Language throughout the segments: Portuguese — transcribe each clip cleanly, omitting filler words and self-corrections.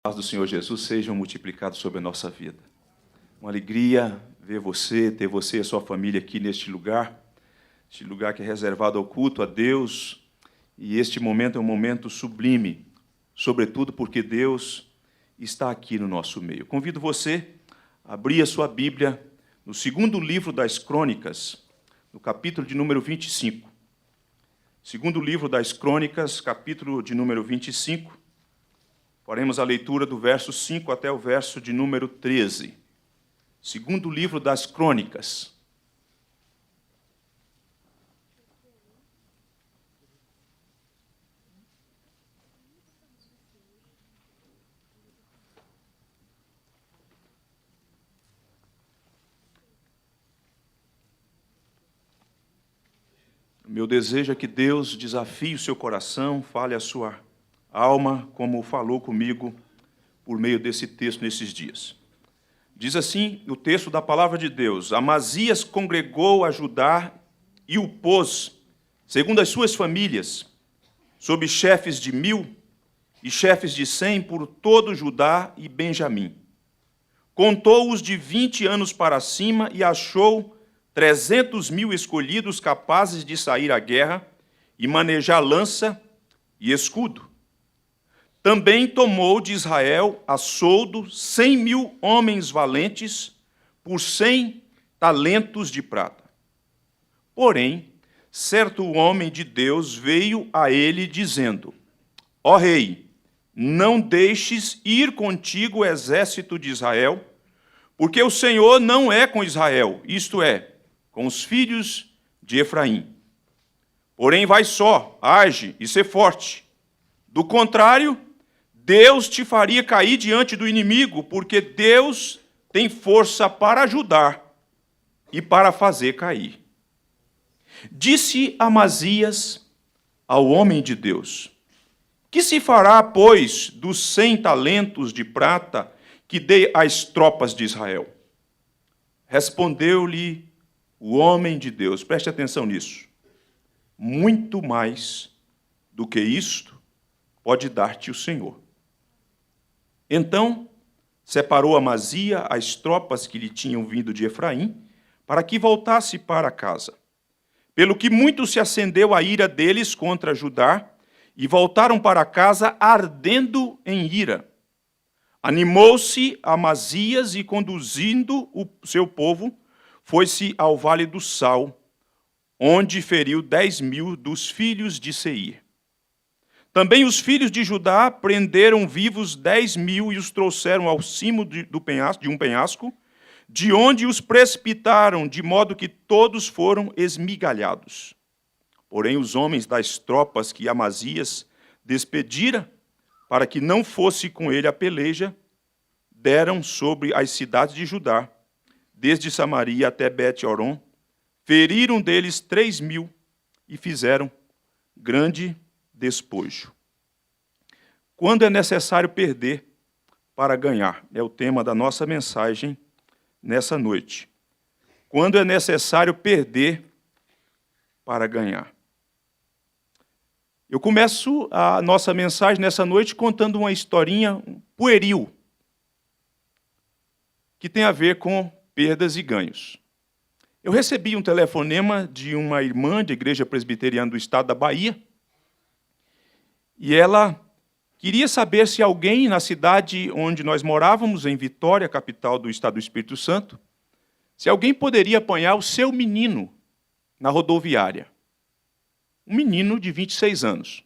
Paz do Senhor Jesus sejam multiplicados sobre a nossa vida. Uma alegria ver você, ter você e a sua família aqui neste lugar que é reservado ao culto a Deus, e este momento é um momento sublime, sobretudo porque Deus está aqui no nosso meio. Convido você a abrir a sua Bíblia no segundo livro das Crônicas, no capítulo de número 25. Segundo livro das Crônicas, capítulo de número 25, faremos a leitura do verso 5 até o verso de número 13. Segundo livro das Crônicas. Meu desejo é que Deus desafie o seu coração, fale a sua alma, como falou comigo por meio desse texto nesses dias. Diz assim o texto da palavra de Deus: Amazias congregou a Judá e o pôs, segundo as suas famílias, sob chefes de 1000 e chefes de 100 por todo Judá e Benjamim. Contou-os de 20 anos para cima e achou 300.000 escolhidos capazes de sair à guerra e manejar lança e escudo. Também tomou de Israel a soldo 100.000 homens valentes por 100 talentos de prata. Porém, certo homem de Deus veio a ele dizendo: Ó rei, não deixes ir contigo o exército de Israel, porque o Senhor não é com Israel, isto é, com os filhos de Efraim. Porém, vai só, age e sê forte. Do contrário, Deus te faria cair diante do inimigo, porque Deus tem força para ajudar e para fazer cair. Disse Amazias ao homem de Deus: Que se fará, pois, dos 100 talentos de prata que dei às tropas de Israel? Respondeu-lhe o homem de Deus, preste atenção nisso: muito mais do que isto pode dar-te o Senhor. Então separou Amazia as tropas que lhe tinham vindo de Efraim, para que voltasse para casa. Pelo que muito se acendeu a ira deles contra Judá, e voltaram para casa ardendo em ira. Animou-se Amazias e, conduzindo o seu povo, foi-se ao vale do Sal, onde feriu 10.000 dos filhos de Seir. Também os filhos de Judá prenderam vivos 10.000 e os trouxeram ao cimo de um penhasco, de onde os precipitaram, de modo que todos foram esmigalhados. Porém, os homens das tropas que Amazias despedira, para que não fosse com ele a peleja, deram sobre as cidades de Judá, desde Samaria até Bet-Horon, feriram deles 3.000 e fizeram grande despojo. Quando é necessário perder para ganhar? É o tema da nossa mensagem nessa noite. Quando é necessário perder para ganhar? Eu começo a nossa mensagem nessa noite contando uma historinha pueril, que tem a ver com perdas e ganhos. Eu recebi um telefonema de uma irmã da Igreja Presbiteriana do Estado da Bahia, e ela queria saber se alguém na cidade onde nós morávamos, em Vitória, capital do Estado do Espírito Santo, se alguém poderia apanhar o seu menino na rodoviária. Um menino de 26 anos.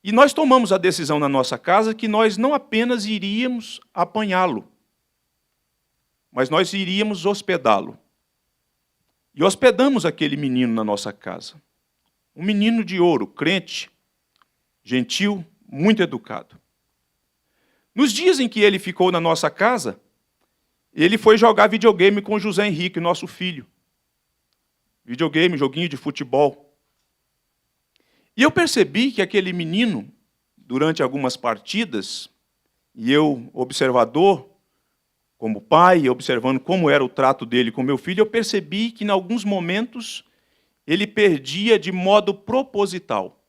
E nós tomamos a decisão na nossa casa que nós não apenas iríamos apanhá-lo, mas nós iríamos hospedá-lo. E hospedamos aquele menino na nossa casa. Um menino de ouro, crente, gentil, muito educado. Nos dias em que ele ficou na nossa casa, ele foi jogar videogame com José Henrique, nosso filho. Videogame, joguinho de futebol. E eu percebi que aquele menino, durante algumas partidas, e eu, observador, como pai, observando como era o trato dele com meu filho, eu percebi que, em alguns momentos, ele perdia de modo proposital.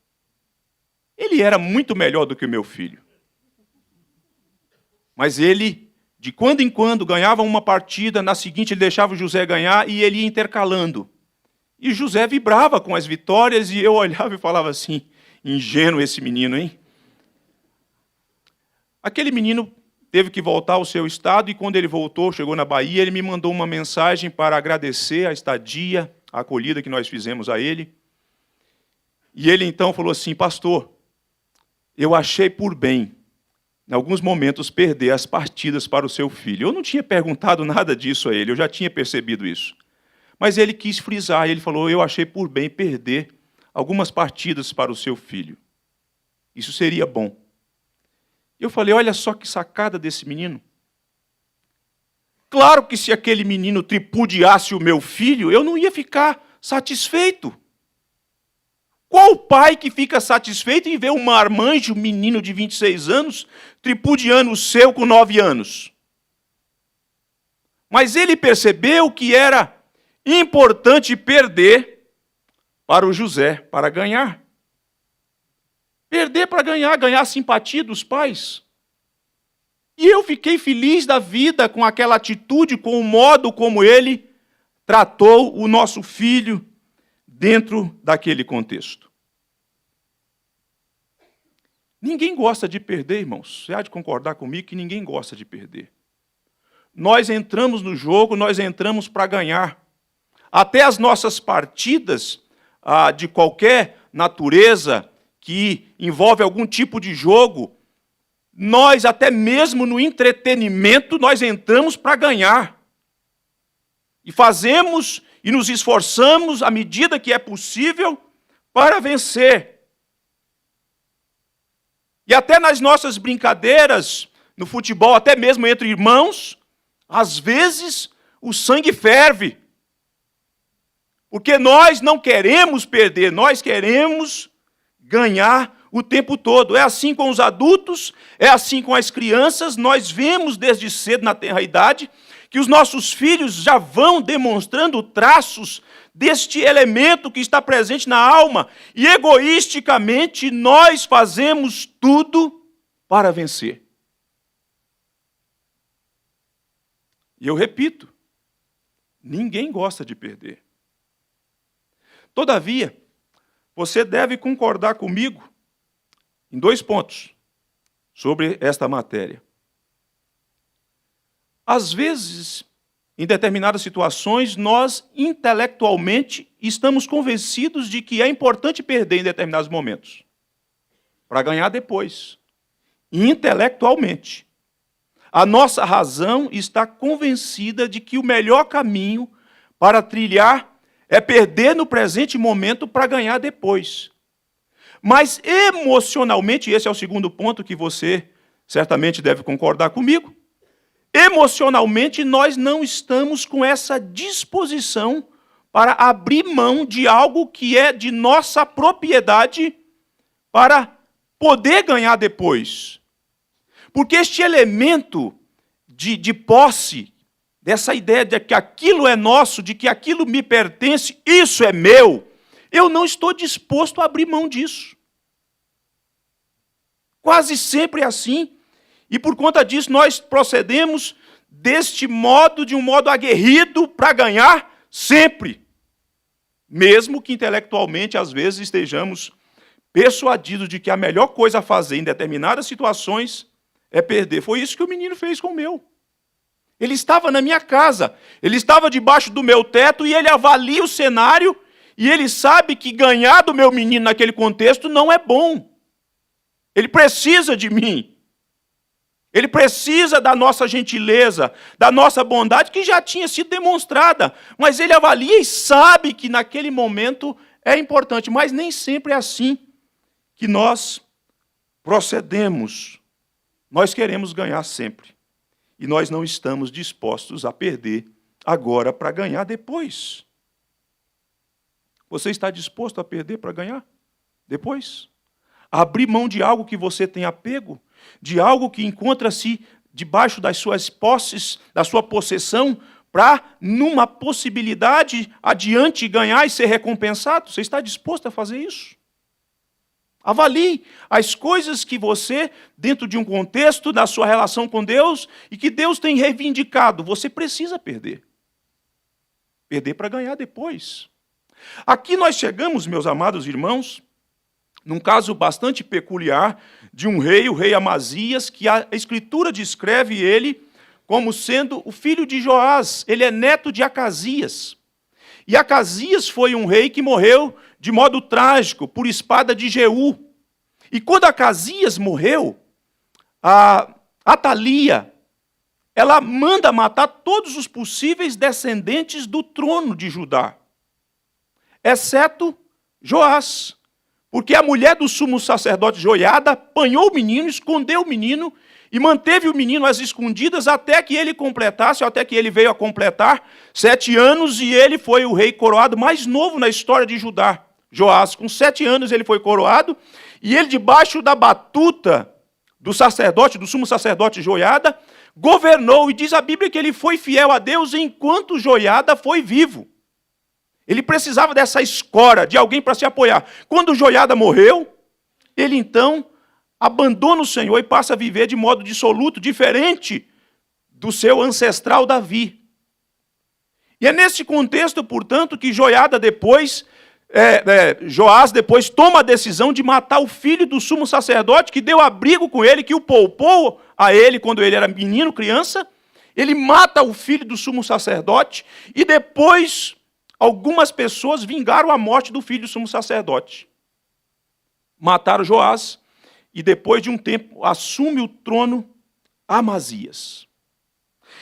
Ele era muito melhor do que o meu filho. Mas ele, de quando em quando, ganhava uma partida, na seguinte ele deixava o José ganhar e ele ia intercalando. E José vibrava com as vitórias e eu olhava e falava assim, ingênuo esse menino, hein? Aquele menino teve que voltar ao seu estado e quando ele voltou, chegou na Bahia, ele me mandou uma mensagem para agradecer a estadia, a acolhida que nós fizemos a ele. E ele então falou assim, pastor, eu achei por bem, em alguns momentos, perder as partidas para o seu filho. Eu não tinha perguntado nada disso a ele, eu já tinha percebido isso. Mas ele quis frisar, ele falou, eu achei por bem perder algumas partidas para o seu filho. Isso seria bom. Eu falei, olha só que sacada desse menino. Claro que se aquele menino tripudiasse o meu filho, eu não ia ficar satisfeito. Qual pai que fica satisfeito em ver um marmanjo, um menino de 26 anos, tripudiando o seu com 9 anos? Mas ele percebeu que era importante perder para o José, para ganhar. Perder para ganhar, ganhar a simpatia dos pais. E eu fiquei feliz da vida com aquela atitude, com o modo como ele tratou o nosso filho dentro daquele contexto. Ninguém gosta de perder, irmãos. Você há de concordar comigo que ninguém gosta de perder. Nós entramos no jogo, nós entramos para ganhar. Até as nossas partidas de qualquer natureza que envolve algum tipo de jogo, nós, até mesmo no entretenimento, nós entramos para ganhar. E fazemos e nos esforçamos, à medida que é possível, para vencer. E até nas nossas brincadeiras, no futebol, até mesmo entre irmãos, às vezes o sangue ferve. Porque nós não queremos perder, nós queremos ganhar o tempo todo. É assim com os adultos, é assim com as crianças. Nós vemos desde cedo, na tenra idade, que os nossos filhos já vão demonstrando traços deste elemento que está presente na alma. E egoisticamente nós fazemos tudo para vencer. E eu repito, ninguém gosta de perder. Todavia, você deve concordar comigo em 2 pontos sobre esta matéria. Às vezes, em determinadas situações, nós intelectualmente estamos convencidos de que é importante perder em determinados momentos, para ganhar depois. Intelectualmente. A nossa razão está convencida de que o melhor caminho para trilhar é perder no presente momento para ganhar depois. Mas emocionalmente, esse é o segundo ponto que você certamente deve concordar comigo, emocionalmente nós não estamos com essa disposição para abrir mão de algo que é de nossa propriedade para poder ganhar depois. Porque este elemento de posse, dessa ideia de que aquilo é nosso, de que aquilo me pertence, isso é meu, eu não estou disposto a abrir mão disso. Quase sempre é assim. E por conta disso nós procedemos deste modo, de um modo aguerrido, para ganhar sempre. Mesmo que intelectualmente, às vezes, estejamos persuadidos de que a melhor coisa a fazer em determinadas situações é perder. Foi isso que o menino fez com o meu. Ele estava na minha casa, ele estava debaixo do meu teto e ele avalia o cenário e ele sabe que ganhar do meu menino naquele contexto não é bom. Ele precisa de mim. Ele precisa da nossa gentileza, da nossa bondade, que já tinha sido demonstrada. Mas ele avalia e sabe que naquele momento é importante. Mas nem sempre é assim que nós procedemos. Nós queremos ganhar sempre. E nós não estamos dispostos a perder agora para ganhar depois. Você está disposto a perder para ganhar depois? Abrir mão de algo que você tem apego, de algo que encontra-se debaixo das suas posses, da sua possessão, para, numa possibilidade adiante, ganhar e ser recompensado? Você está disposto a fazer isso? Avalie as coisas que você, dentro de um contexto da sua relação com Deus, e que Deus tem reivindicado, você precisa perder. Perder para ganhar depois. Aqui nós chegamos, meus amados irmãos, num caso bastante peculiar de um rei, o rei Amazias, que a Escritura descreve ele como sendo o filho de Joás. Ele é neto de Acasias. E Acasias foi um rei que morreu de modo trágico, por espada de Jeú. E quando Acasias morreu, a Atalia, ela manda matar todos os possíveis descendentes do trono de Judá, exceto Joás. Porque a mulher do sumo sacerdote Joiada apanhou o menino, escondeu o menino e manteve o menino às escondidas até que ele completasse, até que ele veio a completar 7 anos, e ele foi o rei coroado mais novo na história de Judá. Joás, com 7 anos ele foi coroado, e ele, debaixo da batuta do sacerdote, do sumo sacerdote Joiada, governou, e diz a Bíblia que ele foi fiel a Deus enquanto Joiada foi vivo. Ele precisava dessa escora, de alguém para se apoiar. Quando Joiada morreu, ele então abandona o Senhor e passa a viver de modo dissoluto, diferente do seu ancestral Davi. E é nesse contexto, portanto, que Joiada depois, Joás depois toma a decisão de matar o filho do sumo sacerdote, que deu abrigo com ele, que o poupou a ele quando ele era menino, criança. Ele mata o filho do sumo sacerdote e depois algumas pessoas vingaram a morte do filho do sumo sacerdote. Mataram Joás e depois de um tempo assume o trono Amazias.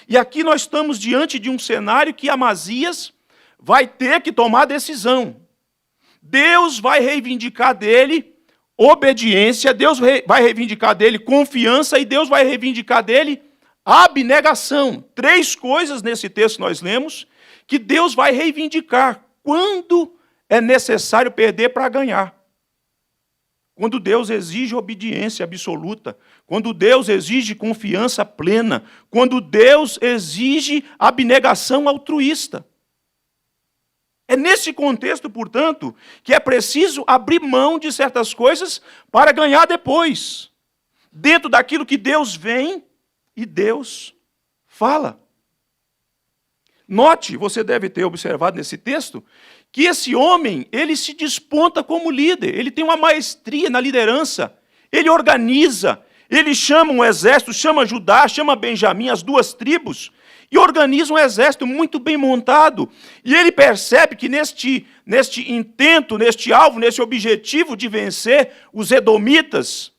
E aqui nós estamos diante de um cenário que Amazias vai ter que tomar decisão. Deus vai reivindicar dele obediência, Deus vai reivindicar dele confiança e Deus vai reivindicar dele abnegação. 3 coisas nesse texto que nós lemos que Deus vai reivindicar quando é necessário perder para ganhar. Quando Deus exige obediência absoluta, quando Deus exige confiança plena, quando Deus exige abnegação altruísta. É nesse contexto, portanto, que é preciso abrir mão de certas coisas para ganhar depois, dentro daquilo que Deus vem e Deus fala. Note, você deve ter observado nesse texto, que esse homem, ele se desponta como líder, ele tem uma maestria na liderança, ele organiza, ele chama um exército, chama Judá, chama Benjamim, as 2 tribos, e organiza um exército muito bem montado. E ele percebe que neste intento, neste alvo, nesse objetivo de vencer os edomitas,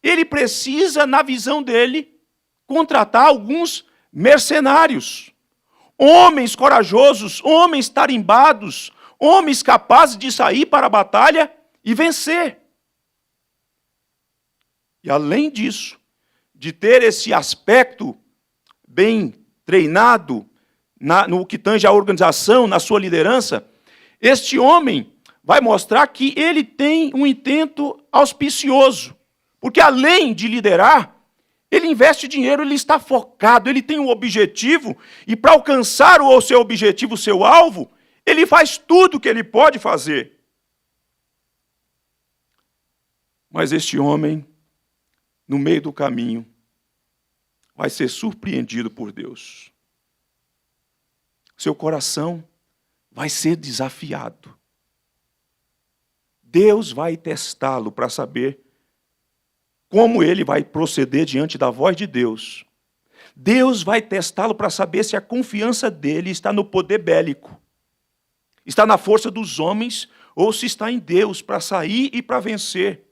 ele precisa, na visão dele, contratar alguns mercenários. Homens corajosos, homens tarimbados, homens capazes de sair para a batalha e vencer. E além disso, de ter esse aspecto bem treinado no que tange a organização, na sua liderança, este homem vai mostrar que ele tem um intento auspicioso. Porque além de liderar, ele investe dinheiro, ele está focado, ele tem um objetivo, e para alcançar o seu objetivo, o seu alvo, ele faz tudo o que ele pode fazer. Mas este homem, no meio do caminho, vai ser surpreendido por Deus. Seu coração vai ser desafiado. Deus vai testá-lo para saber como ele vai proceder diante da voz de Deus. Deus vai testá-lo para saber se a confiança dele está no poder bélico, está na força dos homens, ou se está em Deus para sair e para vencer.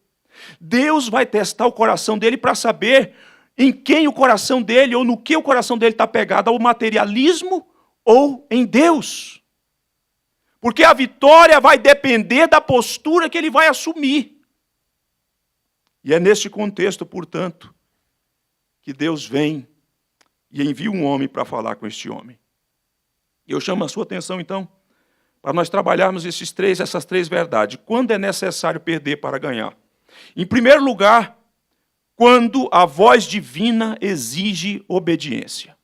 Deus vai testar o coração dele para saber em quem o coração dele, ou no que o coração dele está pegado, ao materialismo ou em Deus. Porque a vitória vai depender da postura que ele vai assumir. E é neste contexto, portanto, que Deus vem e envia um homem para falar com este homem. Eu chamo a sua atenção, então, para nós trabalharmos essas três verdades. Quando é necessário perder para ganhar? Em primeiro lugar, quando a voz divina exige obediência.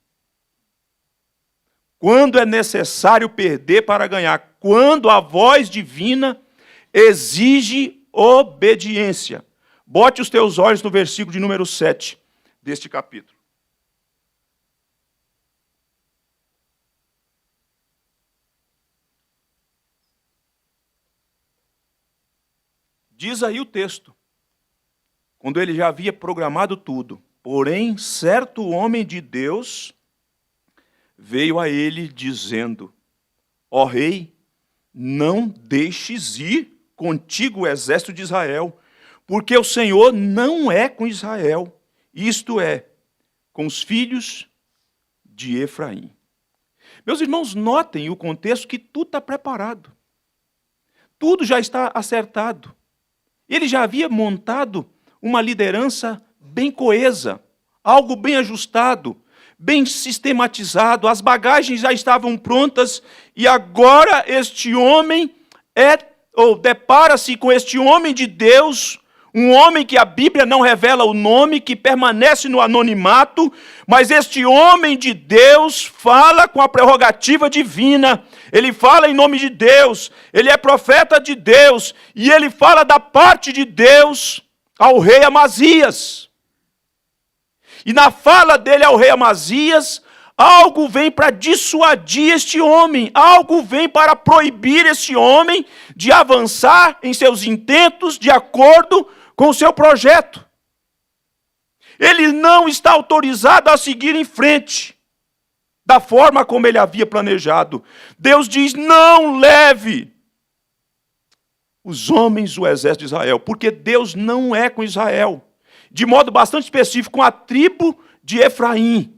Quando é necessário perder para ganhar? Quando a voz divina exige obediência. Bote os teus olhos no versículo de número 7 deste capítulo. Diz aí o texto, quando ele já havia programado tudo, porém, certo homem de Deus veio a ele dizendo: ó rei, não deixes ir contigo o exército de Israel, porque o Senhor não é com Israel, isto é, com os filhos de Efraim. Meus irmãos, notem o contexto que tudo está preparado. Tudo já está acertado. Ele já havia montado uma liderança bem coesa, algo bem ajustado, bem sistematizado, as bagagens já estavam prontas, e agora este homem depara-se com este homem de Deus, um homem que a Bíblia não revela o nome, que permanece no anonimato, mas este homem de Deus fala com a prerrogativa divina, ele fala em nome de Deus, ele é profeta de Deus, e ele fala da parte de Deus ao rei Amazias. E na fala dele ao rei Amazias, algo vem para dissuadir este homem, algo vem para proibir este homem de avançar em seus intentos de acordo com o seu projeto. Ele não está autorizado a seguir em frente da forma como ele havia planejado. Deus diz: não leve os homens do exército de Israel, porque Deus não é com Israel. De modo bastante específico, com a tribo de Efraim.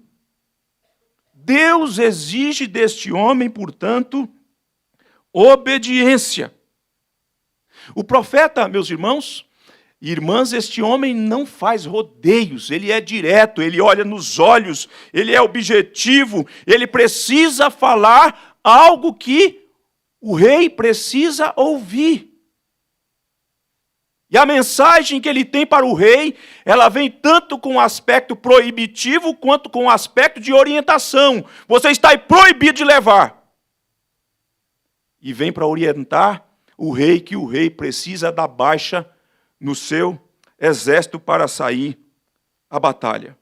Deus exige deste homem, portanto, obediência. O profeta, meus irmãos e irmãs, este homem não faz rodeios, ele é direto, ele olha nos olhos, ele é objetivo, ele precisa falar algo que o rei precisa ouvir. E a mensagem que ele tem para o rei, ela vem tanto com o aspecto proibitivo, quanto com o aspecto de orientação. Você está proibido de levar. E vem para orientar o rei, que o rei precisa dar baixa no seu exército para sair à batalha.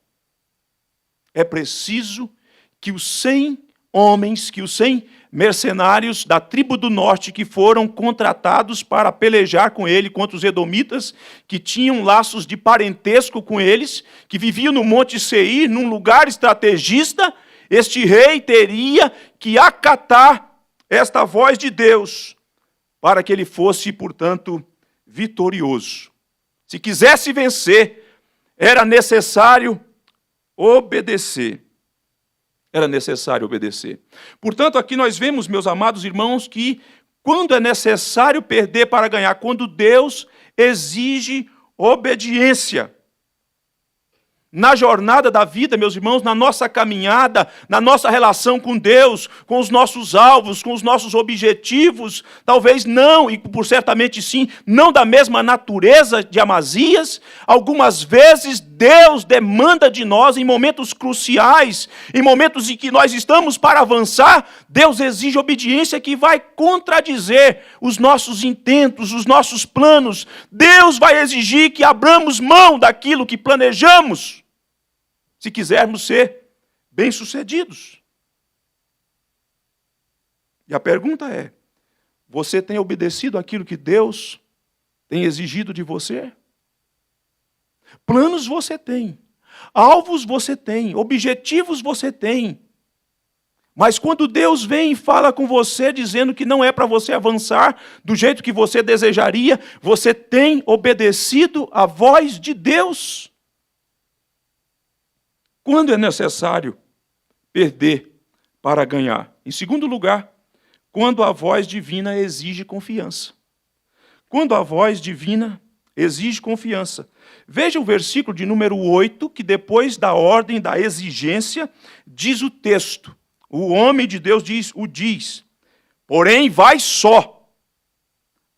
É preciso que os 100 homens, que os 100 mercenários da tribo do norte que foram contratados para pelejar com ele contra os edomitas, que tinham laços de parentesco com eles, que viviam no Monte Seir, num lugar estrategista, este rei teria que acatar esta voz de Deus para que ele fosse, portanto, vitorioso. Se quisesse vencer, era necessário obedecer. Era necessário obedecer. Portanto, aqui nós vemos, meus amados irmãos, que quando é necessário perder para ganhar, quando Deus exige obediência. Na jornada da vida, meus irmãos, na nossa caminhada, na nossa relação com Deus, com os nossos alvos, com os nossos objetivos, talvez não, e por certamente sim, não da mesma natureza de Amazias, algumas vezes Deus demanda de nós em momentos cruciais, em momentos em que nós estamos para avançar, Deus exige obediência que vai contradizer os nossos intentos, os nossos planos. Deus vai exigir que abramos mão daquilo que planejamos, se quisermos ser bem-sucedidos. E a pergunta é: você tem obedecido aquilo que Deus tem exigido de você? Planos você tem, alvos você tem, objetivos você tem. Mas quando Deus vem e fala com você, dizendo que não é para você avançar do jeito que você desejaria, você tem obedecido à voz de Deus? Quando é necessário perder para ganhar? Em segundo lugar, quando a voz divina exige confiança. Quando a voz divina exige confiança. Veja o versículo de número 8, que depois da ordem da exigência, diz o texto. O homem de Deus diz: porém vai só,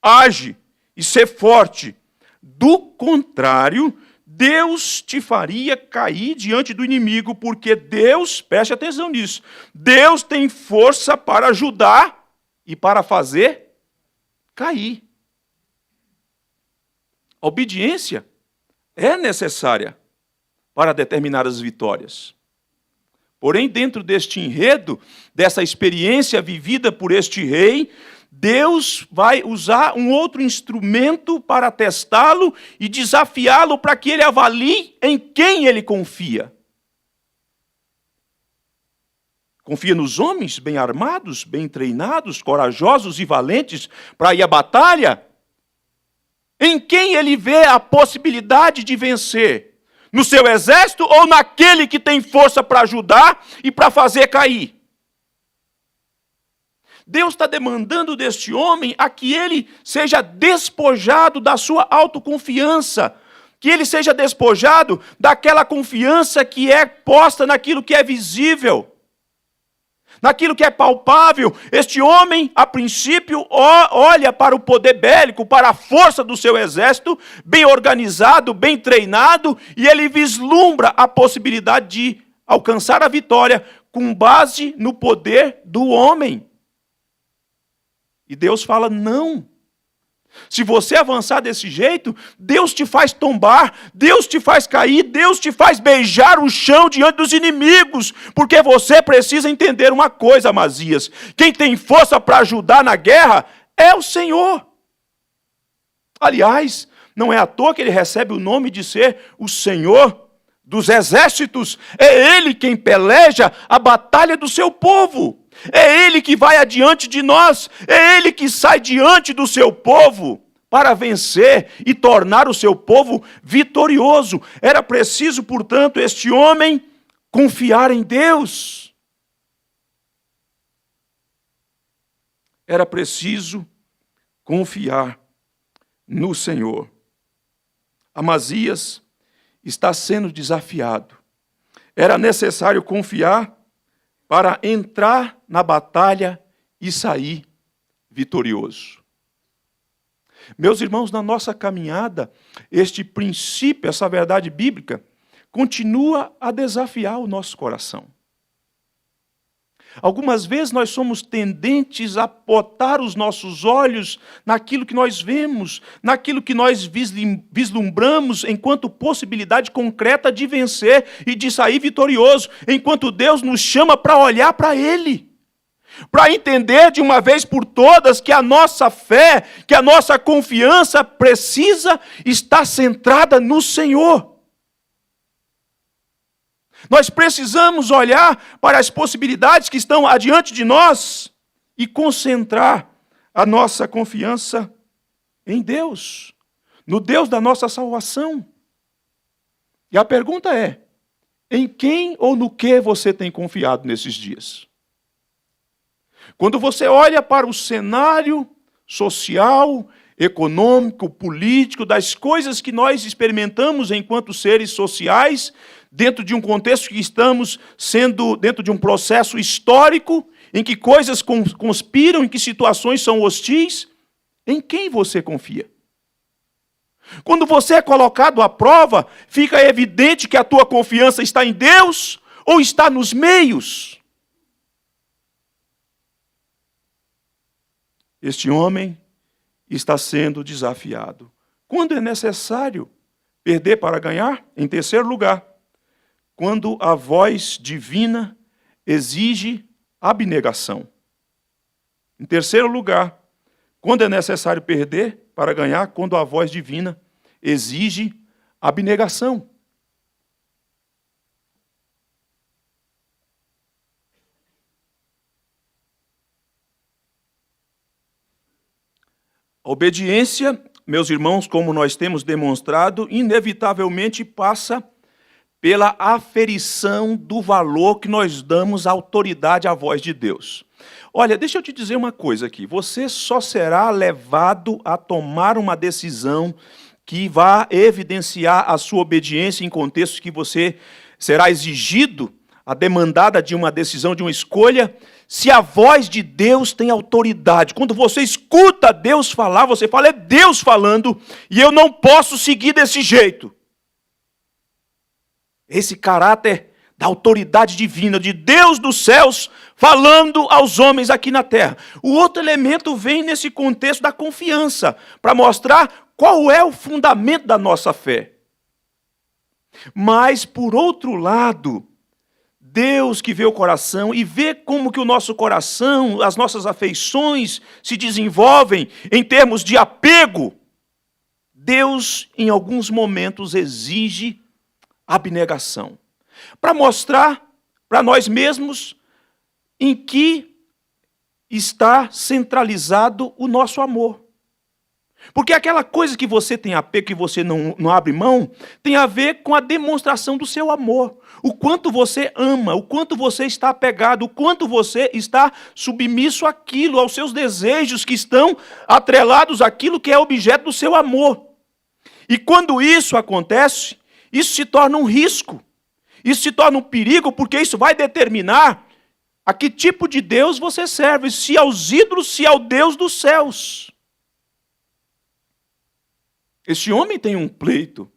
age e ser forte. Do contrário, Deus te faria cair diante do inimigo, porque Deus, preste atenção nisso, Deus tem força para ajudar e para fazer cair. A obediência é necessária para determinadas vitórias. Porém, dentro deste enredo, dessa experiência vivida por este rei, Deus vai usar um outro instrumento para testá-lo e desafiá-lo para que ele avalie em quem ele confia. Confia nos homens bem armados, bem treinados, corajosos e valentes para ir à batalha? Em quem ele vê a possibilidade de vencer? No seu exército ou naquele que tem força para ajudar e para fazer cair? Deus está demandando deste homem a que ele seja despojado da sua autoconfiança, que ele seja despojado daquela confiança que é posta naquilo que é visível, naquilo que é palpável. Este homem, a princípio, olha para o poder bélico, para a força do seu exército, bem organizado, bem treinado, e ele vislumbra a possibilidade de alcançar a vitória com base no poder do homem. E Deus fala, não. Se você avançar desse jeito, Deus te faz tombar, Deus te faz cair, Deus te faz beijar o chão diante dos inimigos, porque você precisa entender uma coisa, Amazias: quem tem força para ajudar na guerra é o Senhor. Aliás, não é à toa que ele recebe o nome de ser o Senhor dos exércitos. É Ele quem peleja a batalha do seu povo. É Ele que vai adiante de nós, é Ele que sai diante do seu povo para vencer e tornar o seu povo vitorioso. Era preciso, portanto, este homem confiar em Deus. Era preciso confiar no Senhor. Amazias está sendo desafiado. Era necessário confiar para entrar na batalha e sair vitorioso. Meus irmãos, na nossa caminhada, este princípio, essa verdade bíblica, continua a desafiar o nosso coração. Algumas vezes nós somos tendentes a botar os nossos olhos naquilo que nós vemos, naquilo que nós vislumbramos enquanto possibilidade concreta de vencer e de sair vitorioso, enquanto Deus nos chama para olhar para Ele, para entender de uma vez por todas que a nossa fé, que a nossa confiança precisa estar centrada no Senhor. Nós precisamos olhar para as possibilidades que estão adiante de nós e concentrar a nossa confiança em Deus, no Deus da nossa salvação. E a pergunta é: em quem ou no que você tem confiado nesses dias? Quando você olha para o cenário social, econômico, político, das coisas que nós experimentamos enquanto seres sociais, dentro de um contexto que estamos sendo, dentro de um processo histórico, em que coisas conspiram, em que situações são hostis, em quem você confia? Quando você é colocado à prova, fica evidente que a tua confiança está em Deus ou está nos meios. Este homem está sendo desafiado. Quando é necessário perder para ganhar? Em terceiro lugar, quando a voz divina exige abnegação. Em terceiro lugar, quando é necessário perder para ganhar? Quando a voz divina exige abnegação. A obediência, meus irmãos, como nós temos demonstrado, inevitavelmente passa pela aferição do valor que nós damos à autoridade à voz de Deus. Olha, deixa eu te dizer uma coisa aqui. Você só será levado a tomar uma decisão que vá evidenciar a sua obediência em contextos que você será exigido, a demandada de uma decisão, de uma escolha, se a voz de Deus tem autoridade. Quando você escuta Deus falar, você fala, é Deus falando, e eu não posso seguir desse jeito. Esse caráter da autoridade divina, de Deus dos céus, falando aos homens aqui na terra. O outro elemento vem nesse contexto da confiança, para mostrar qual é o fundamento da nossa fé. Mas, por outro lado, Deus que vê o coração e vê como que o nosso coração, as nossas afeições se desenvolvem em termos de apego, Deus, em alguns momentos, exige abnegação, para mostrar para nós mesmos em que está centralizado o nosso amor. Porque aquela coisa que você tem apego, que você não abre mão, tem a ver com a demonstração do seu amor. O quanto você ama, o quanto você está apegado, o quanto você está submisso àquilo, aos seus desejos que estão atrelados àquilo que é objeto do seu amor. E quando isso acontece, isso se torna um risco. Isso se torna um perigo, porque isso vai determinar a que tipo de Deus você serve, se aos ídolos, se ao Deus dos céus. Este homem tem um pleito.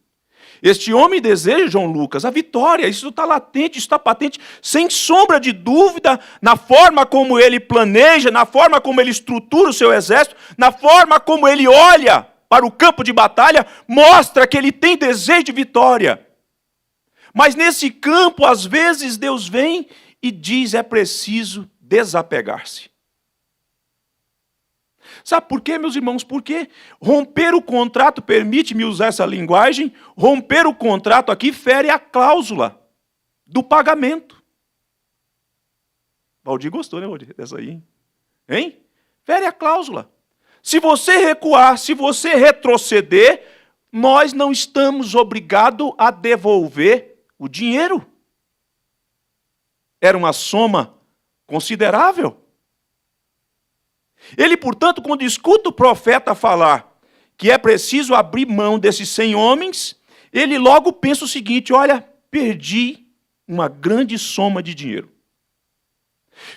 Este homem deseja, João Lucas, a vitória. Isso está latente, isso está patente, sem sombra de dúvida, na forma como ele planeja, na forma como ele estrutura o seu exército, na forma como ele olha para o campo de batalha, mostra que ele tem desejo de vitória. Mas nesse campo, às vezes, Deus vem e diz: é preciso desapegar-se. Sabe por quê, meus irmãos? Porque romper o contrato, permite-me usar essa linguagem, romper o contrato aqui fere a cláusula do pagamento. Valdir gostou, né, Valdir, dessa aí? Hein? Fere a cláusula. Se você recuar, se você retroceder, nós não estamos obrigados a devolver o dinheiro. Era uma soma considerável. Ele, portanto, quando escuta o profeta falar que é preciso abrir mão desses 100 homens, ele logo pensa o seguinte: olha, perdi uma grande soma de dinheiro.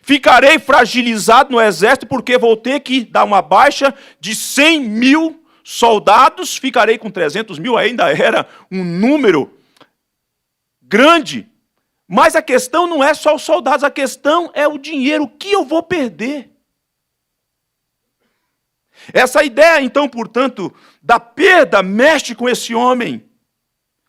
Ficarei fragilizado no exército porque vou ter que dar uma baixa de 100 mil soldados, ficarei com 300 mil, ainda era um número grande. Mas a questão não é só os soldados, a questão é o dinheiro, o que eu vou perder? Essa ideia, então, portanto, da perda mexe com esse homem,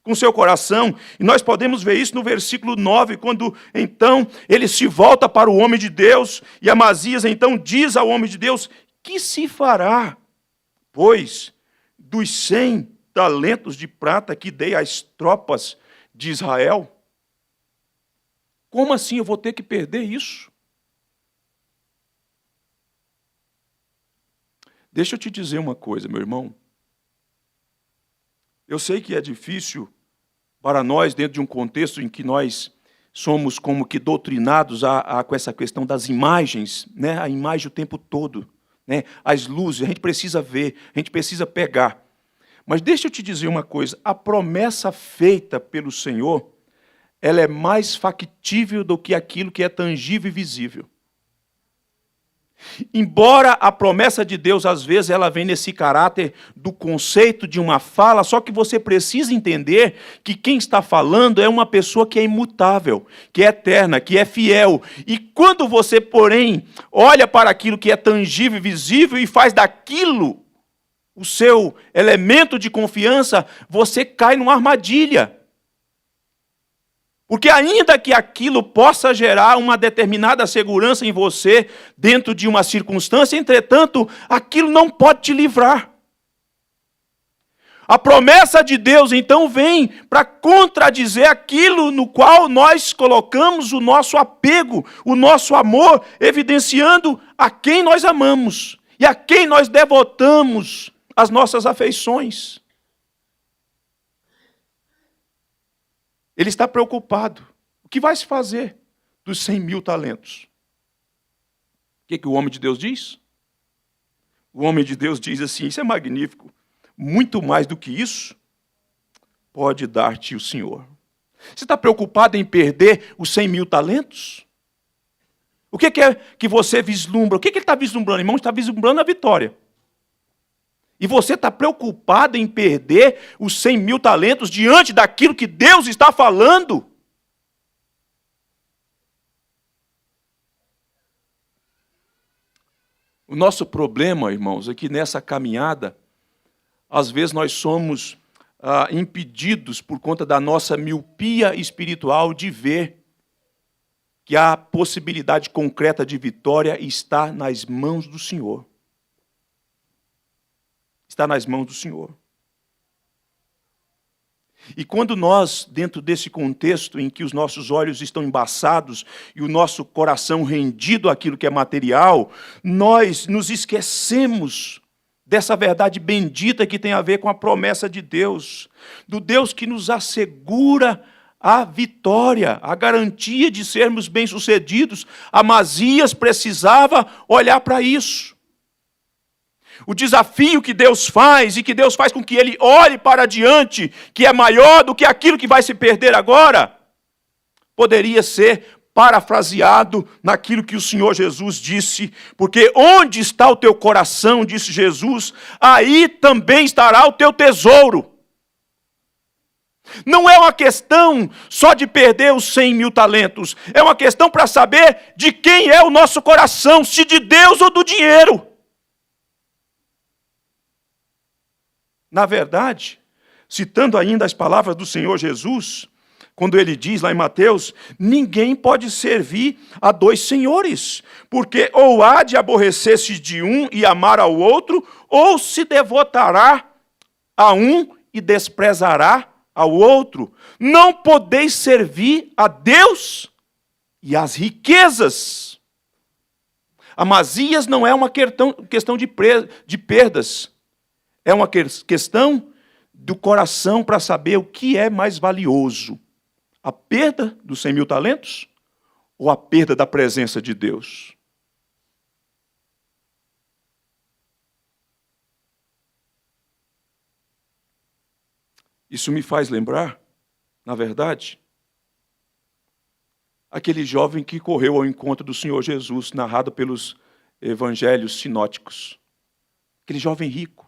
com seu coração. E nós podemos ver isso no versículo 9, quando, então, ele se volta para o homem de Deus, e Amazias, então, diz ao homem de Deus: que se fará, pois, dos 100 talentos de prata que dei às tropas de Israel? Como assim eu vou ter que perder isso? Deixa eu te dizer uma coisa, meu irmão. Eu sei que é difícil para nós, dentro de um contexto em que nós somos como que doutrinados com essa questão das imagens, né? A imagem o tempo todo, né? As luzes, a gente precisa ver, a gente precisa pegar. Mas deixa eu te dizer uma coisa, a promessa feita pelo Senhor, ela é mais factível do que aquilo que é tangível e visível. Embora a promessa de Deus, às vezes, ela vem nesse caráter do conceito de uma fala, só que você precisa entender que quem está falando é uma pessoa que é imutável, que é eterna, que é fiel. E quando você, porém, olha para aquilo que é tangível e visível e faz daquilo o seu elemento de confiança, você cai numa armadilha. Porque ainda que aquilo possa gerar uma determinada segurança em você dentro de uma circunstância, entretanto, aquilo não pode te livrar. A promessa de Deus, então, vem para contradizer aquilo no qual nós colocamos o nosso apego, o nosso amor, evidenciando a quem nós amamos e a quem nós devotamos as nossas afeições. Ele está preocupado. O que vai se fazer dos 100 mil talentos? O que o homem de Deus diz? O homem de Deus diz assim: isso é magnífico. Muito mais do que isso, pode dar-te o Senhor. Você está preocupado em perder os 100 mil talentos? O que é que você vislumbra? O que ele está vislumbrando, irmão? Está vislumbrando a vitória. E você está preocupado em perder os 100 mil talentos diante daquilo que Deus está falando? O nosso problema, irmãos, é que nessa caminhada, às vezes nós somos impedidos, por conta da nossa miopia espiritual, de ver que a possibilidade concreta de vitória está nas mãos do Senhor. Está nas mãos do Senhor. E quando nós, dentro desse contexto em que os nossos olhos estão embaçados e o nosso coração rendido àquilo que é material, nós nos esquecemos dessa verdade bendita que tem a ver com a promessa de Deus, do Deus que nos assegura a vitória, a garantia de sermos bem-sucedidos. Amazias precisava olhar para isso. O desafio que Deus faz, e que Deus faz com que ele olhe para diante, que é maior do que aquilo que vai se perder agora, poderia ser parafraseado naquilo que o Senhor Jesus disse, porque onde está o teu coração, disse Jesus, aí também estará o teu tesouro. Não é uma questão só de perder os 100 mil talentos, é uma questão para saber de quem é o nosso coração, se de Deus ou do dinheiro. Na verdade, citando ainda as palavras do Senhor Jesus, quando ele diz lá em Mateus, ninguém pode servir a dois senhores, porque ou há de aborrecer-se de um e amar ao outro, ou se devotará a um e desprezará ao outro. Não podeis servir a Deus e às riquezas. Amazias não é uma questão de perdas. É uma questão do coração para saber o que é mais valioso. A perda dos 100 mil talentos ou a perda da presença de Deus? Isso me faz lembrar, na verdade, aquele jovem que correu ao encontro do Senhor Jesus, narrado pelos evangelhos sinóticos. Aquele jovem rico.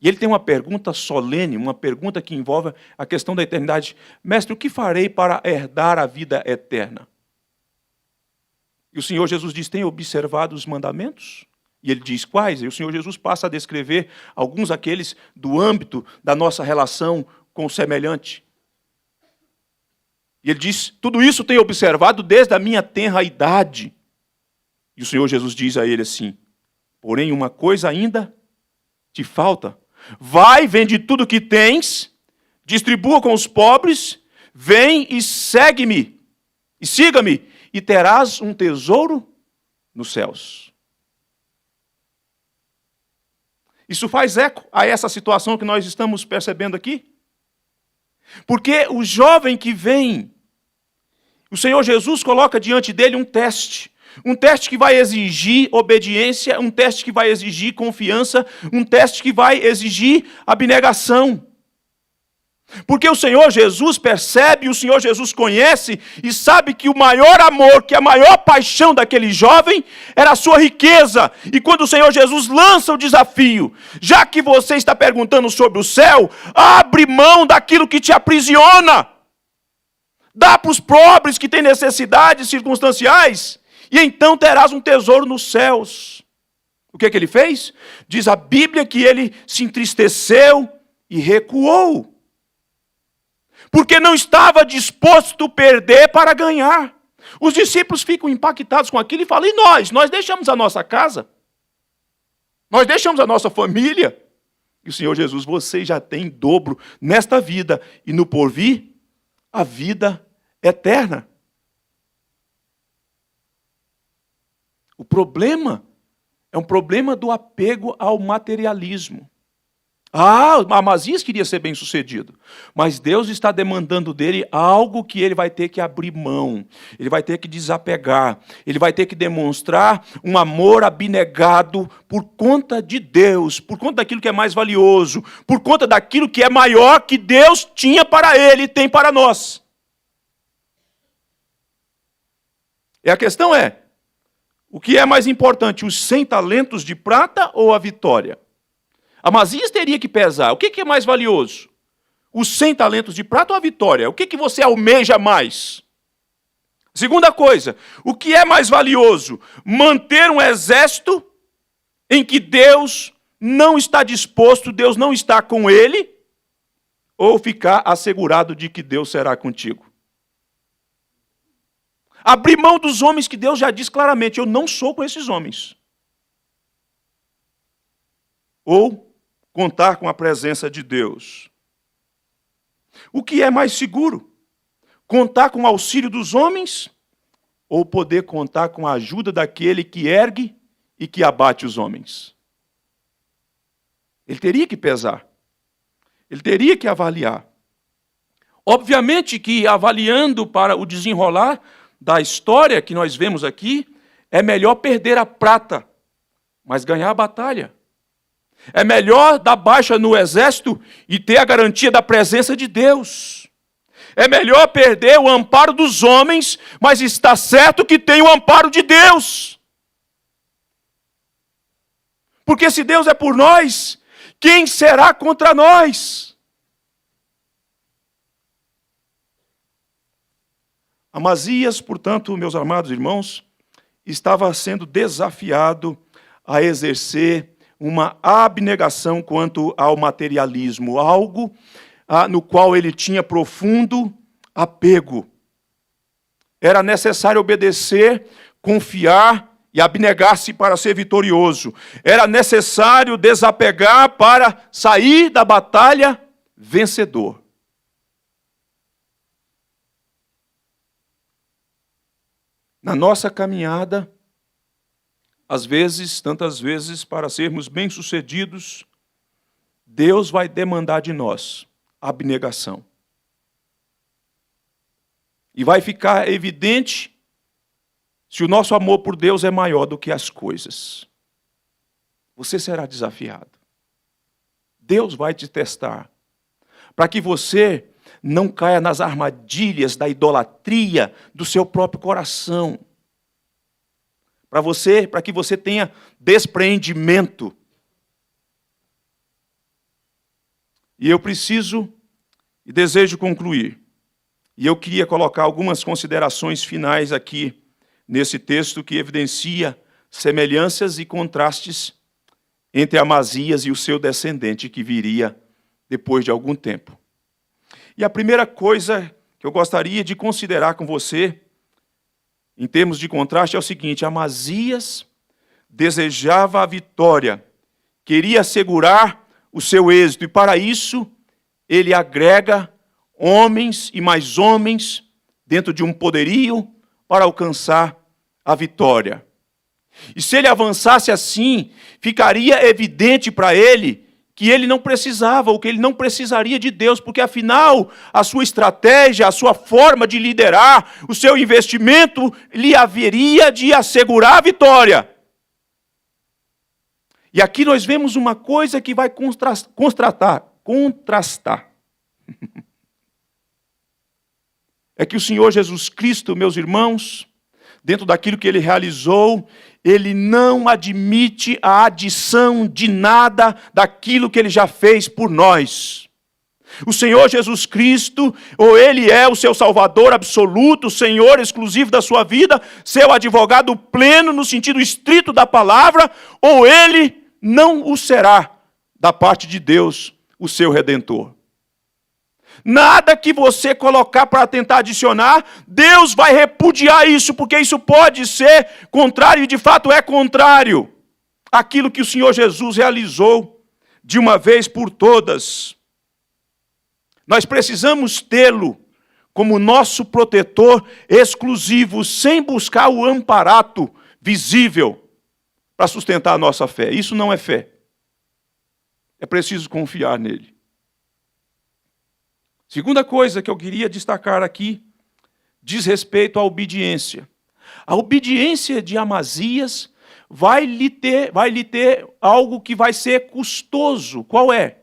E ele tem uma pergunta solene, uma pergunta que envolve a questão da eternidade. Mestre, o que farei para herdar a vida eterna? E o Senhor Jesus diz, tem observado os mandamentos? E ele diz, quais? E o Senhor Jesus passa a descrever alguns daqueles do âmbito da nossa relação com o semelhante. E ele diz, tudo isso tenho observado desde a minha tenra idade. E o Senhor Jesus diz a ele assim, porém uma coisa ainda te falta. Vai, vende tudo que tens, distribua com os pobres, vem e segue-me, e siga-me, e terás um tesouro nos céus. Isso faz eco a essa situação que nós estamos percebendo aqui. Porque o jovem que vem, o Senhor Jesus coloca diante dele um teste que vai exigir obediência, um teste que vai exigir confiança, um teste que vai exigir abnegação. Porque o Senhor Jesus percebe, o Senhor Jesus conhece e sabe que o maior amor, que a maior paixão daquele jovem era a sua riqueza. E quando o Senhor Jesus lança o desafio, já que você está perguntando sobre o céu, abre mão daquilo que te aprisiona. Dá para os pobres que têm necessidades circunstanciais. E então terás um tesouro nos céus. O que ele fez? Diz a Bíblia que ele se entristeceu e recuou. Porque não estava disposto a perder para ganhar. Os discípulos ficam impactados com aquilo e falam, e nós? Nós deixamos a nossa casa? Nós deixamos a nossa família? E o Senhor Jesus, você já tem em dobro nesta vida e no porvir, a vida eterna. O problema é um problema do apego ao materialismo. Amazias queria ser bem-sucedido, mas Deus está demandando dele algo que ele vai ter que abrir mão, ele vai ter que desapegar, ele vai ter que demonstrar um amor abnegado por conta de Deus, por conta daquilo que é mais valioso, por conta daquilo que é maior que Deus tinha para ele e tem para nós. E a questão é, o que é mais importante, os 100 talentos de prata ou a vitória? Amazias teria que pesar. O que é mais valioso? Os 100 talentos de prata ou a vitória? O que você almeja mais? Segunda coisa, o que é mais valioso? Manter um exército em que Deus não está disposto, Deus não está com ele, ou ficar assegurado de que Deus será contigo. Abrir mão dos homens que Deus já diz claramente, eu não sou com esses homens. Ou contar com a presença de Deus. O que é mais seguro? Contar com o auxílio dos homens ou poder contar com a ajuda daquele que ergue e que abate os homens? Ele teria que pesar. Ele teria que avaliar. Obviamente que avaliando para o desenrolar da história que nós vemos aqui, é melhor perder a prata, mas ganhar a batalha. É melhor dar baixa no exército e ter a garantia da presença de Deus. É melhor perder o amparo dos homens, mas está certo que tem o amparo de Deus. Porque se Deus é por nós, quem será contra nós? Amazias, portanto, meus amados irmãos, estava sendo desafiado a exercer uma abnegação quanto ao materialismo, algo no qual ele tinha profundo apego. Era necessário obedecer, confiar e abnegar-se para ser vitorioso. Era necessário desapegar para sair da batalha vencedor. Na nossa caminhada, às vezes, tantas vezes, para sermos bem-sucedidos, Deus vai demandar de nós abnegação. E vai ficar evidente se o nosso amor por Deus é maior do que as coisas. Você será desafiado. Deus vai te testar, para que você não caia nas armadilhas da idolatria do seu próprio coração. Para que você tenha despreendimento. E eu preciso e desejo concluir. E eu queria colocar algumas considerações finais aqui nesse texto que evidencia semelhanças e contrastes entre Amazias e o seu descendente que viria depois de algum tempo. E a primeira coisa que eu gostaria de considerar com você, em termos de contraste, é o seguinte: Amazias desejava a vitória, queria assegurar o seu êxito, e para isso ele agrega homens e mais homens dentro de um poderio para alcançar a vitória. E se ele avançasse assim, ficaria evidente para ele que ele não precisava, ou que ele não precisaria de Deus, porque afinal a sua estratégia, a sua forma de liderar, o seu investimento lhe haveria de assegurar a vitória. E aqui nós vemos uma coisa que vai contrastar. É que o Senhor Jesus Cristo, meus irmãos, dentro daquilo que Ele realizou, Ele não admite a adição de nada daquilo que Ele já fez por nós. O Senhor Jesus Cristo, ou Ele é o seu Salvador absoluto, o Senhor exclusivo da sua vida, seu advogado pleno no sentido estrito da palavra, ou Ele não o será da parte de Deus, o seu Redentor. Nada que você colocar para tentar adicionar, Deus vai repudiar isso, porque isso pode ser contrário, e de fato é contrário àquilo que o Senhor Jesus realizou de uma vez por todas. Nós precisamos tê-lo como nosso protetor exclusivo, sem buscar o amparato visível para sustentar a nossa fé. Isso não é fé. É preciso confiar nele. Segunda coisa que eu queria destacar aqui diz respeito à obediência. A obediência de Amazias vai lhe ter algo que vai ser custoso. Qual é?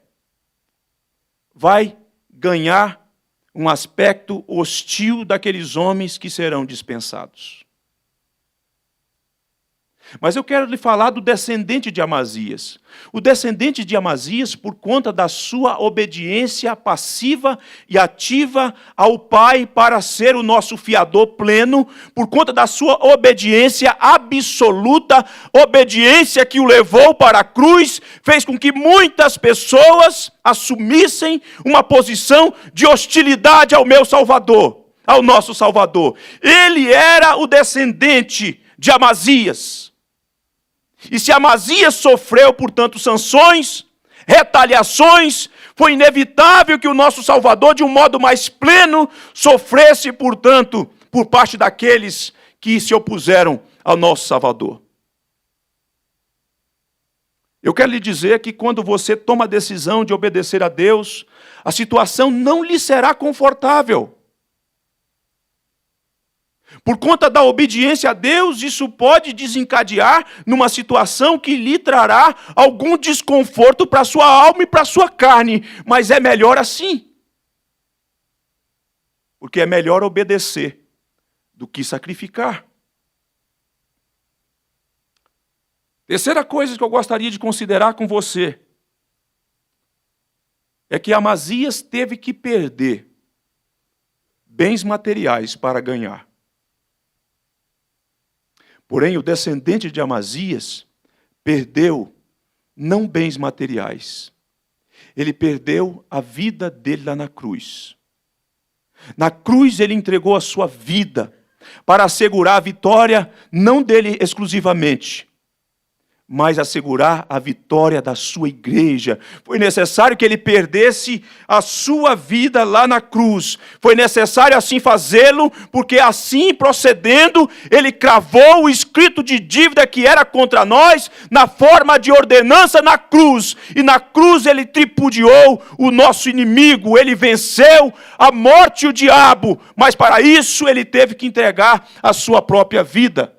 Vai ganhar um aspecto hostil daqueles homens que serão dispensados. Mas eu quero lhe falar do descendente de Amazias. O descendente de Amazias, por conta da sua obediência passiva e ativa ao pai para ser o nosso fiador pleno, por conta da sua obediência absoluta, obediência que o levou para a cruz, fez com que muitas pessoas assumissem uma posição de hostilidade ao meu Salvador, ao nosso Salvador. Ele era o descendente de Amazias. E se Amazias sofreu, portanto, sanções, retaliações, foi inevitável que o nosso Salvador, de um modo mais pleno, sofresse, portanto, por parte daqueles que se opuseram ao nosso Salvador. Eu quero lhe dizer que quando você toma a decisão de obedecer a Deus, a situação não lhe será confortável. Por conta da obediência a Deus, isso pode desencadear numa situação que lhe trará algum desconforto para a sua alma e para a sua carne. Mas é melhor assim. Porque é melhor obedecer do que sacrificar. Terceira coisa que eu gostaria de considerar com você é que Amazias teve que perder bens materiais para ganhar. Porém, o descendente de Amazias perdeu não bens materiais. Ele perdeu a vida dele lá na cruz. Na cruz ele entregou a sua vida para assegurar a vitória, não dele exclusivamente, mas assegurar a vitória da sua igreja. Foi necessário que ele perdesse a sua vida lá na cruz. Foi necessário assim fazê-lo, porque assim procedendo, ele cravou o escrito de dívida que era contra nós, na forma de ordenança na cruz. E na cruz ele tripudiou o nosso inimigo, ele venceu a morte e o diabo. Mas para isso ele teve que entregar a sua própria vida.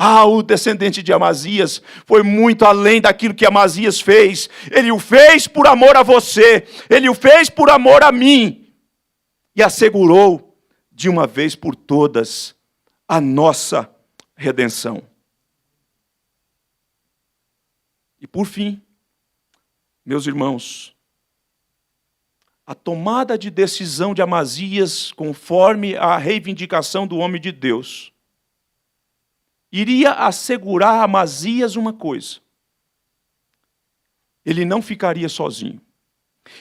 O descendente de Amazias foi muito além daquilo que Amazias fez. Ele o fez por amor a você. Ele o fez por amor a mim. E assegurou, de uma vez por todas, a nossa redenção. E por fim, meus irmãos, a tomada de decisão de Amazias, conforme a reivindicação do homem de Deus, iria assegurar a Amazias uma coisa: ele não ficaria sozinho.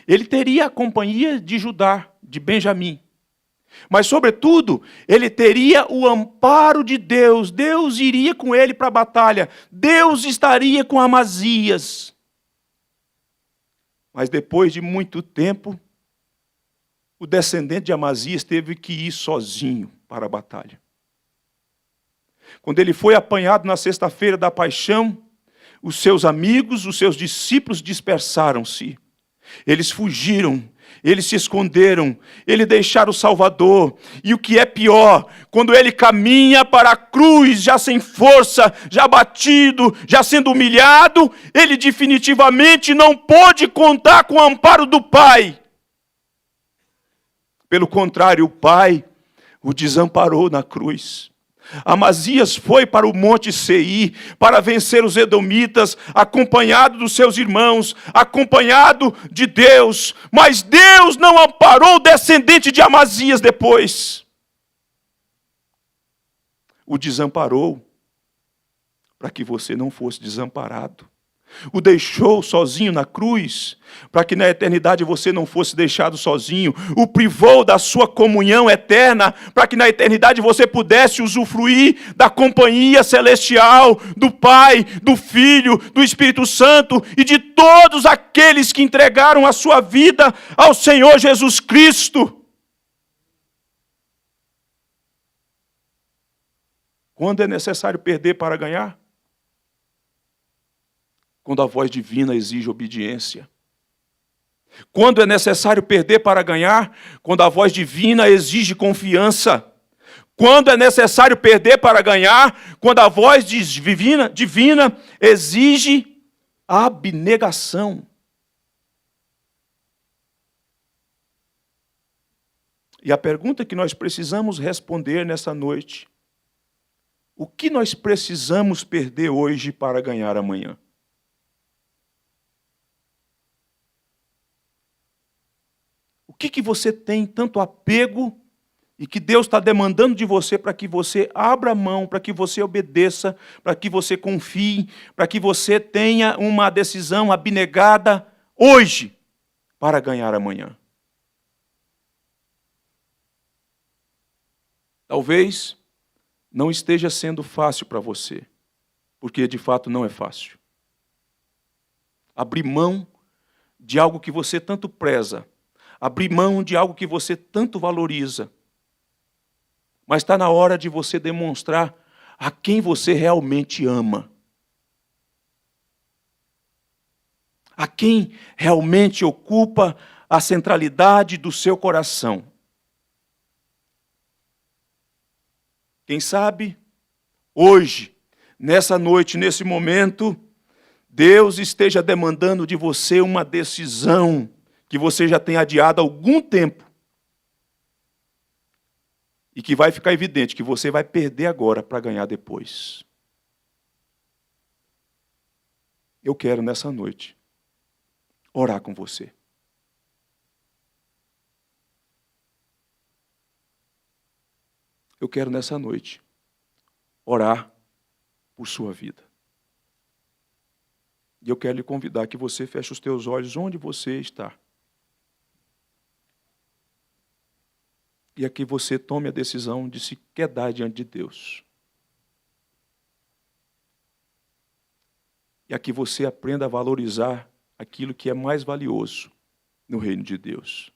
Ele teria a companhia de Judá, de Benjamim. Mas, sobretudo, ele teria o amparo de Deus. Deus iria com ele para a batalha. Deus estaria com Amazias. Mas depois de muito tempo, o descendente de Amazias teve que ir sozinho para a batalha. Quando ele foi apanhado na sexta-feira da paixão, os seus amigos, os seus discípulos dispersaram-se. Eles fugiram, eles se esconderam, eles deixaram o Salvador. E o que é pior, quando ele caminha para a cruz, já sem força, já batido, já sendo humilhado, ele definitivamente não pôde contar com o amparo do Pai. Pelo contrário, o Pai o desamparou na cruz. Amazias foi para o Monte Seir para vencer os edomitas, acompanhado dos seus irmãos, acompanhado de Deus. Mas Deus não amparou o descendente de Amazias depois. O desamparou para que você não fosse desamparado. O deixou sozinho na cruz, para que na eternidade você não fosse deixado sozinho. O privou da sua comunhão eterna, para que na eternidade você pudesse usufruir da companhia celestial, do Pai, do Filho, do Espírito Santo e de todos aqueles que entregaram a sua vida ao Senhor Jesus Cristo. Quando é necessário perder para ganhar? Quando a voz divina exige obediência. Quando é necessário perder para ganhar? Quando a voz divina exige confiança. Quando é necessário perder para ganhar? Quando a voz divina exige abnegação. E a pergunta que nós precisamos responder nessa noite: O que nós precisamos perder hoje para ganhar amanhã? O que você tem tanto apego e que Deus está demandando de você para que você abra mão, para que você obedeça, para que você confie, para que você tenha uma decisão abnegada hoje para ganhar amanhã? Talvez não esteja sendo fácil para você, porque de fato não é fácil. Abrir mão de algo que você tanto preza, abrir mão de algo que você tanto valoriza. Mas está na hora de você demonstrar a quem você realmente ama. A quem realmente ocupa a centralidade do seu coração. Quem sabe, hoje, nessa noite, nesse momento, Deus esteja demandando de você uma decisão que você já tem adiado há algum tempo. E que vai ficar evidente que você vai perder agora para ganhar depois. Eu quero, nessa noite, orar com você. Eu quero, nessa noite, orar por sua vida. E eu quero lhe convidar que você feche os teus olhos onde você está. E aqui você tome a decisão de se quedar diante de Deus. E aqui você aprenda a valorizar aquilo que é mais valioso no reino de Deus.